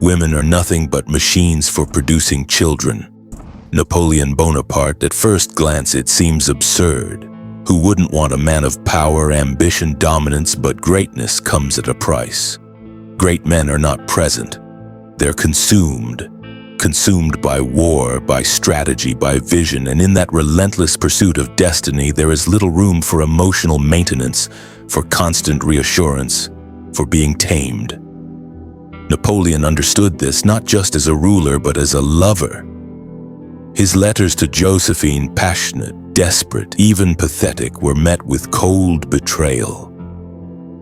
Women are nothing but machines for producing children. Napoleon Bonaparte, at first glance it seems absurd. Who wouldn't want a man of power, ambition, dominance, but greatness comes at a price. Great men are not present. They're consumed by war, by strategy, by vision, and in that relentless pursuit of destiny, there is little room for emotional maintenance, for constant reassurance, for being tamed. Napoleon understood this not just as a ruler, but as a lover. His letters to Josephine, passionate, desperate, even pathetic, were met with cold betrayal.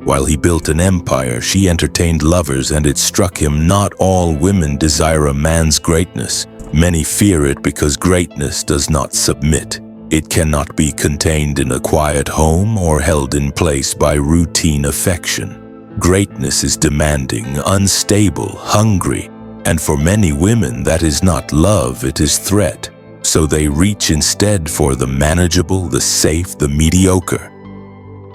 While he built an empire, she entertained lovers, and it struck him not all women desire a man's greatness. Many fear it because greatness does not submit. It cannot be contained in a quiet home or held in place by routine affection. Greatness is demanding, unstable, hungry, and for many women that is not love, it is threat. So they reach instead for the manageable, the safe, the mediocre.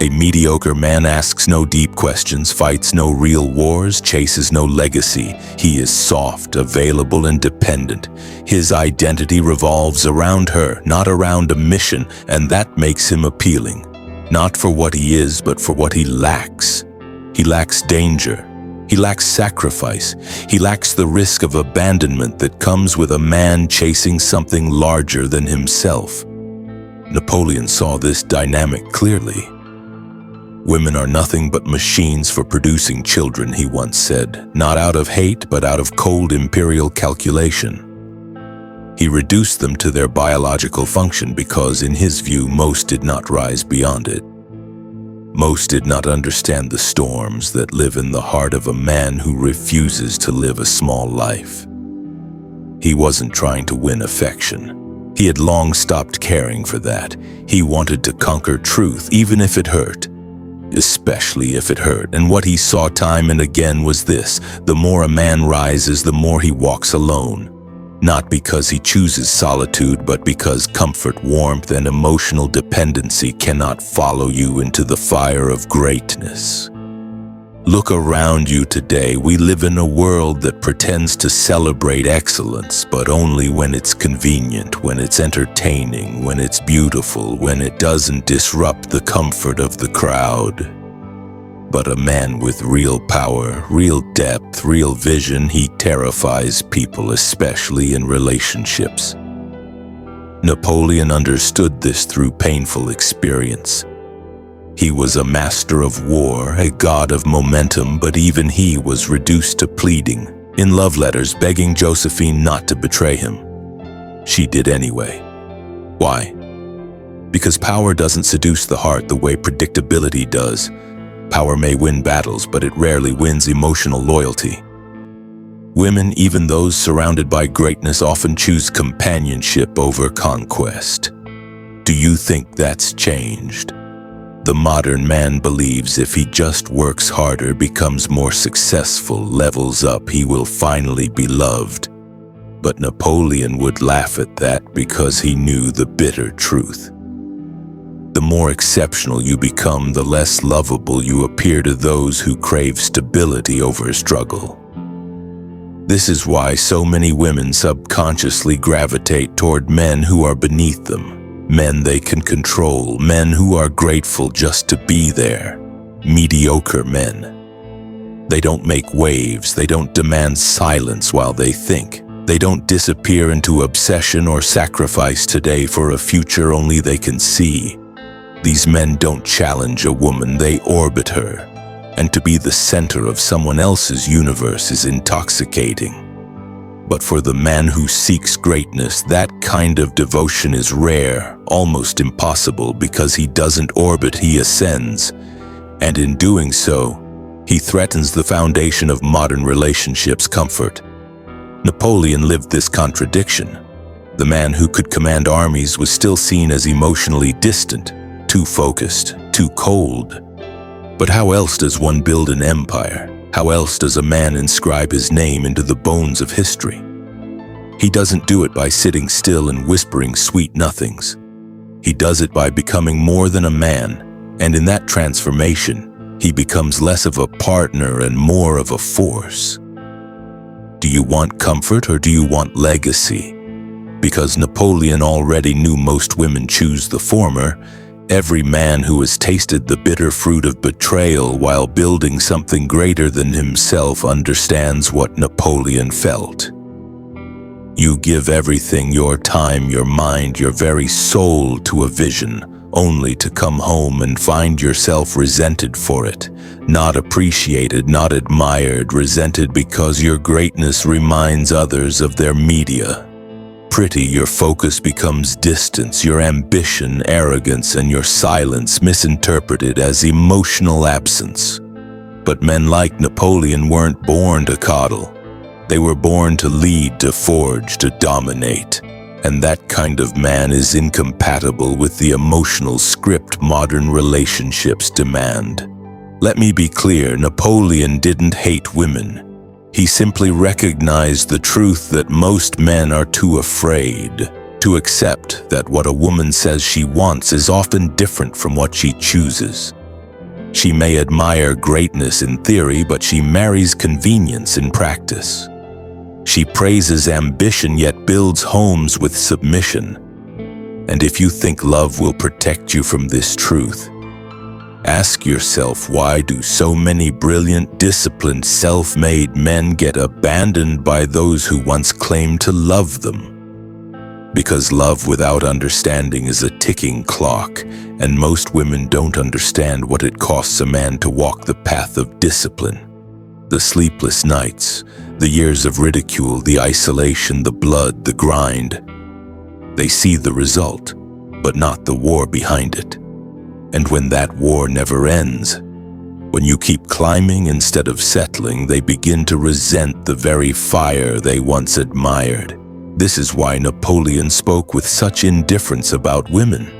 A mediocre man asks no deep questions, fights no real wars, chases no legacy. He is soft, available, and dependent. His identity revolves around her, not around a mission, and that makes him appealing. Not for what he is, but for what he lacks. He lacks danger. He lacks sacrifice. He lacks the risk of abandonment that comes with a man chasing something larger than himself. Napoleon saw this dynamic clearly. Women are nothing but machines for producing children, he once said, not out of hate, but out of cold imperial calculation. He reduced them to their biological function because, in his view, most did not rise beyond it. Most did not understand the storms that live in the heart of a man who refuses to live a small life. He wasn't trying to win affection. He had long stopped caring for that. He wanted to conquer truth, even if it hurt. Especially if it hurt, and what he saw time and again was this: the more a man rises, the more he walks alone. Not because he chooses solitude, but because comfort, warmth, and emotional dependency cannot follow you into the fire of greatness. Look around you today. We live in a world that pretends to celebrate excellence, but only when it's convenient, when it's entertaining, when it's beautiful, when it doesn't disrupt the comfort of the crowd. But a man with real power, real depth, real vision, he terrifies people, especially in relationships. Napoleon understood this through painful experience. He was a master of war, a god of momentum, but even he was reduced to pleading, in love letters begging Josephine not to betray him. She did anyway. Why? Because power doesn't seduce the heart the way predictability does. Power may win battles, but it rarely wins emotional loyalty. Women, even those surrounded by greatness, often choose companionship over conquest. Do you think that's changed? The modern man believes if he just works harder, becomes more successful, levels up, he will finally be loved. But Napoleon would laugh at that because he knew the bitter truth. The more exceptional you become, the less lovable you appear to those who crave stability over struggle. This is why so many women subconsciously gravitate toward men who are beneath them. Men they can control, men who are grateful just to be there. Mediocre men. They don't make waves, they don't demand silence while they think. They don't disappear into obsession or sacrifice today for a future only they can see. These men don't challenge a woman, they orbit her. And to be the center of someone else's universe is intoxicating. But for the man who seeks greatness, that kind of devotion is rare, almost impossible, because he doesn't orbit, he ascends. And in doing so, he threatens the foundation of modern relationships' comfort. Napoleon lived this contradiction. The man who could command armies was still seen as emotionally distant, too focused, too cold. But how else does one build an empire? How else does a man inscribe his name into the bones of history? He doesn't do it by sitting still and whispering sweet nothings. He does it by becoming more than a man, and in that transformation, he becomes less of a partner and more of a force. Do you want comfort or do you want legacy? Because Napoleon already knew most women choose the former, every man who has tasted the bitter fruit of betrayal while building something greater than himself understands what Napoleon felt. You give everything, your time, your mind, your very soul to a vision, only to come home and find yourself resented for it, not appreciated, not admired, resented because your greatness reminds others of their media. Pretty, your focus becomes distance, your ambition, arrogance, and your silence misinterpreted as emotional absence. But men like Napoleon weren't born to coddle. They were born to lead, to forge, to dominate. And that kind of man is incompatible with the emotional script modern relationships demand. Let me be clear, Napoleon didn't hate women. He simply recognized the truth that most men are too afraid to accept that what a woman says she wants is often different from what she chooses. She may admire greatness in theory, but she marries convenience in practice. She praises ambition yet builds homes with submission. And if you think love will protect you from this truth, ask yourself, why do so many brilliant, disciplined, self-made men get abandoned by those who once claimed to love them? Because love without understanding is a ticking clock, and most women don't understand what it costs a man to walk the path of discipline. The sleepless nights, the years of ridicule, the isolation, the blood, the grind. They see the result, but not the war behind it. And when that war never ends, when you keep climbing instead of settling, they begin to resent the very fire they once admired. This is why Napoleon spoke with such indifference about women.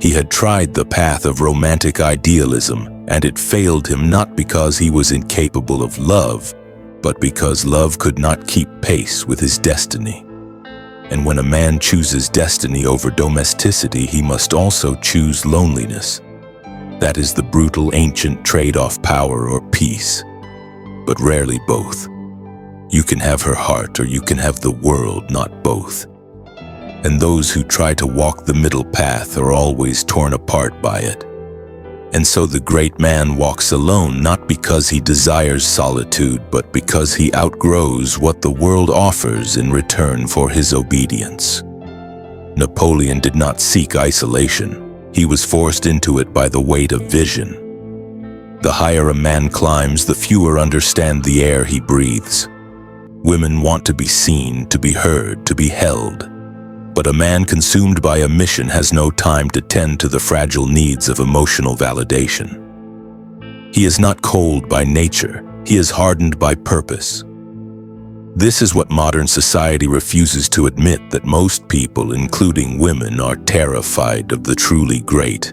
He had tried the path of romantic idealism, and it failed him not because he was incapable of love, but because love could not keep pace with his destiny. And when a man chooses destiny over domesticity, he must also choose loneliness. That is the brutal ancient trade-off, power or peace, but rarely both. You can have her heart or you can have the world, not both. And those who try to walk the middle path are always torn apart by it. And so the great man walks alone, not because he desires solitude, but because he outgrows what the world offers in return for his obedience. Napoleon did not seek isolation. He was forced into it by the weight of vision. The higher a man climbs, the fewer understand the air he breathes. Women want to be seen, to be heard, to be held. But a man consumed by a mission has no time to tend to the fragile needs of emotional validation. He is not cold by nature, he is hardened by purpose. This is what modern society refuses to admit, that most people, including women, are terrified of the truly great.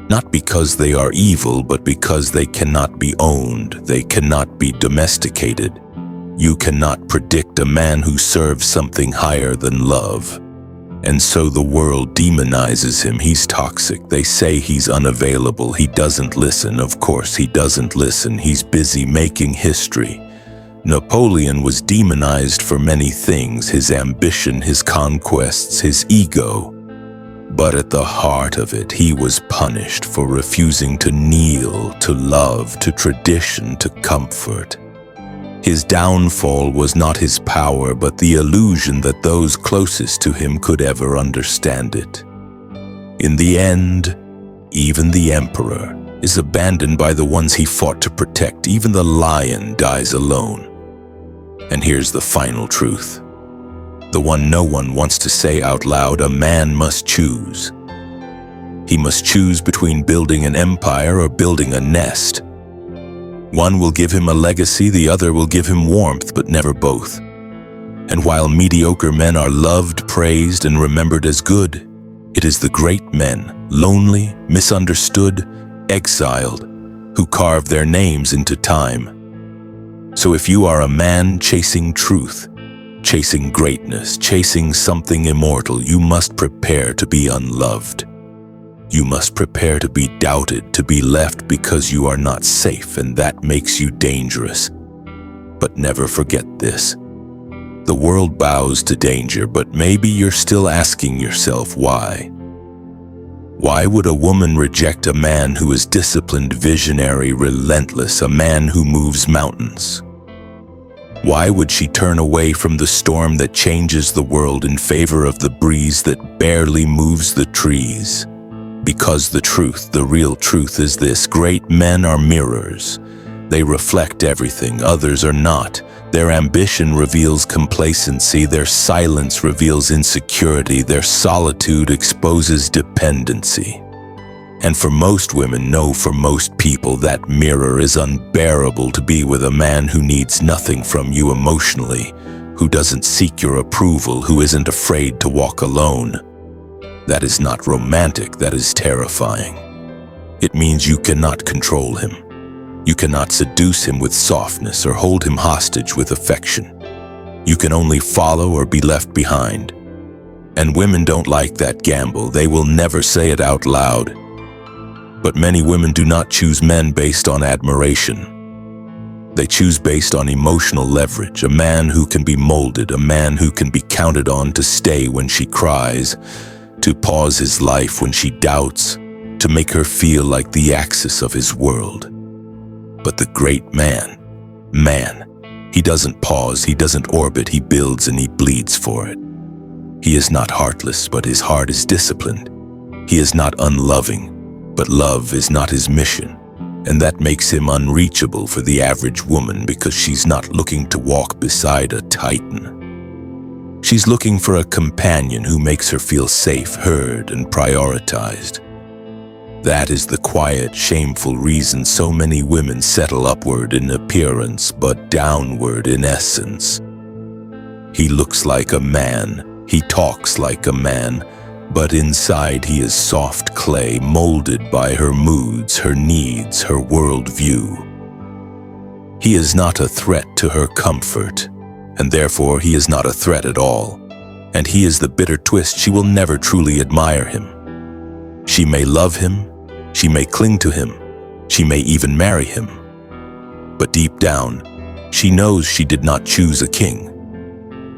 Not because they are evil, but because they cannot be owned, they cannot be domesticated. You cannot predict a man who serves something higher than love. And so the world demonizes him. He's toxic. They say he's unavailable. He doesn't listen. Of course he doesn't listen. He's busy making history. Napoleon was demonized for many things: his ambition, his conquests, his ego. But at the heart of it, he was punished for refusing to kneel, to love, to tradition, to comfort. His downfall was not his power, but the illusion that those closest to him could ever understand it. In the end, even the emperor is abandoned by the ones he fought to protect. Even the lion dies alone. And here's the final truth, the one no one wants to say out loud: a man must choose. He must choose between building an empire or building a nest. One will give him a legacy, the other will give him warmth, but never both. And while mediocre men are loved, praised, and remembered as good, it is the great men, lonely, misunderstood, exiled, who carve their names into time. So if you are a man chasing truth, chasing greatness, chasing something immortal, you must prepare to be unloved. You must prepare to be doubted, to be left because you are not safe, and that makes you dangerous. But never forget this: The world bows to danger, but maybe you're still asking yourself why. Why would a woman reject a man who is disciplined, visionary, relentless, a man who moves mountains? Why would she turn away from the storm that changes the world in favor of the breeze that barely moves the trees? Because the truth, the real truth is this: great men are mirrors. They reflect everything, others are not. Their ambition reveals complacency, their silence reveals insecurity, their solitude exposes dependency. And for most women, no, for most people, that mirror is unbearable. To be with a man who needs nothing from you emotionally, who doesn't seek your approval, who isn't afraid to walk alone. That is not romantic, that is terrifying. It means you cannot control him. You cannot seduce him with softness or hold him hostage with affection. You can only follow or be left behind. And women don't like that gamble. They will never say it out loud. But many women do not choose men based on admiration. They choose based on emotional leverage, a man who can be molded, a man who can be counted on to stay when she cries, to pause his life when she doubts, to make her feel like the axis of his world. But the great man, he doesn't pause, he doesn't orbit, he builds and he bleeds for it. He is not heartless, but his heart is disciplined. He is not unloving, but love is not his mission. And that makes him unreachable for the average woman, because she's not looking to walk beside a titan. She's looking for a companion who makes her feel safe, heard, and prioritized. That is the quiet, shameful reason so many women settle upward in appearance but downward in essence. He looks like a man, he talks like a man, but inside he is soft clay, molded by her moods, her needs, her worldview. He is not a threat to her comfort, and therefore he is not a threat at all. And he is the bitter twist: she will never truly admire him. She may love him, she may cling to him, she may even marry him. But deep down, she knows she did not choose a king.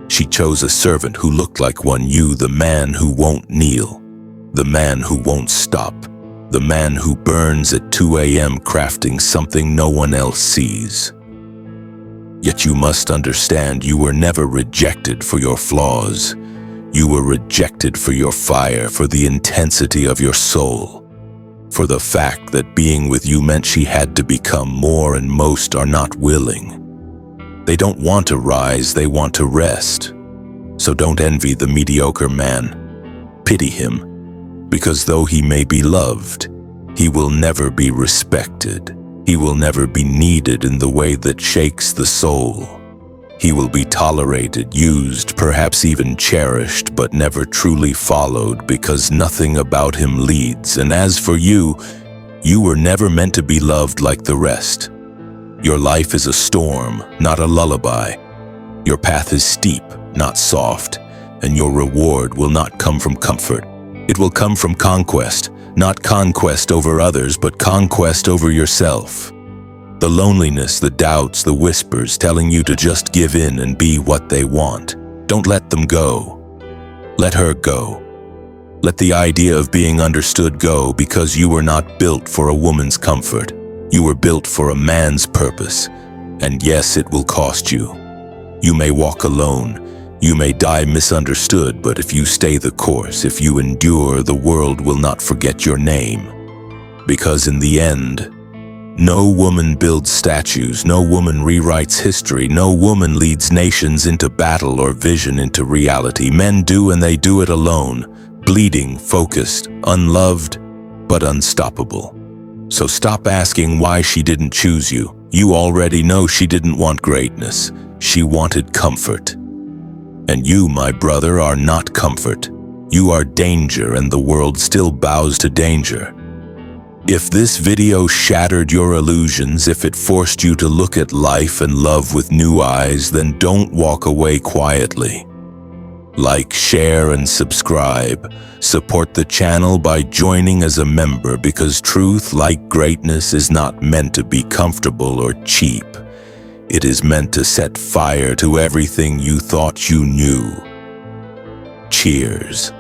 She chose a servant who looked like one, you, the man who won't kneel, the man who won't stop, the man who burns at 2 a.m. crafting something no one else sees. Yet you must understand, you were never rejected for your flaws. You were rejected for your fire, for the intensity of your soul, for the fact that being with you meant she had to become more, and most are not willing. They don't want to rise, they want to rest. So don't envy the mediocre man. Pity him, because though he may be loved, he will never be respected. He will never be needed in the way that shakes the soul. He will be tolerated, used, perhaps even cherished, but never truly followed, because nothing about him leads. And as for you, you were never meant to be loved like the rest. Your life is a storm, not a lullaby. Your path is steep, not soft, and your reward will not come from comfort. It will come from conquest, not conquest over others, but conquest over yourself. The loneliness, the doubts, the whispers telling you to just give in and be what they want. Don't let them go. Let her go. Let the idea of being understood go, because you were not built for a woman's comfort. You were built for a man's purpose. And yes, it will cost you. You may walk alone. You may die misunderstood, but if you stay the course, if you endure, the world will not forget your name. Because in the end, no woman builds statues, no woman rewrites history, no woman leads nations into battle or vision into reality. Men do, and they do it alone, bleeding, focused, unloved, but unstoppable. So stop asking why she didn't choose you. You already know she didn't want greatness. She wanted comfort. And you, my brother, are not comfort. You are danger, and the world still bows to danger. If this video shattered your illusions, if it forced you to look at life and love with new eyes, then don't walk away quietly. Like, share, and subscribe. Support the channel by joining as a member, because truth, like greatness, is not meant to be comfortable or cheap. It is meant to set fire to everything you thought you knew. Cheers.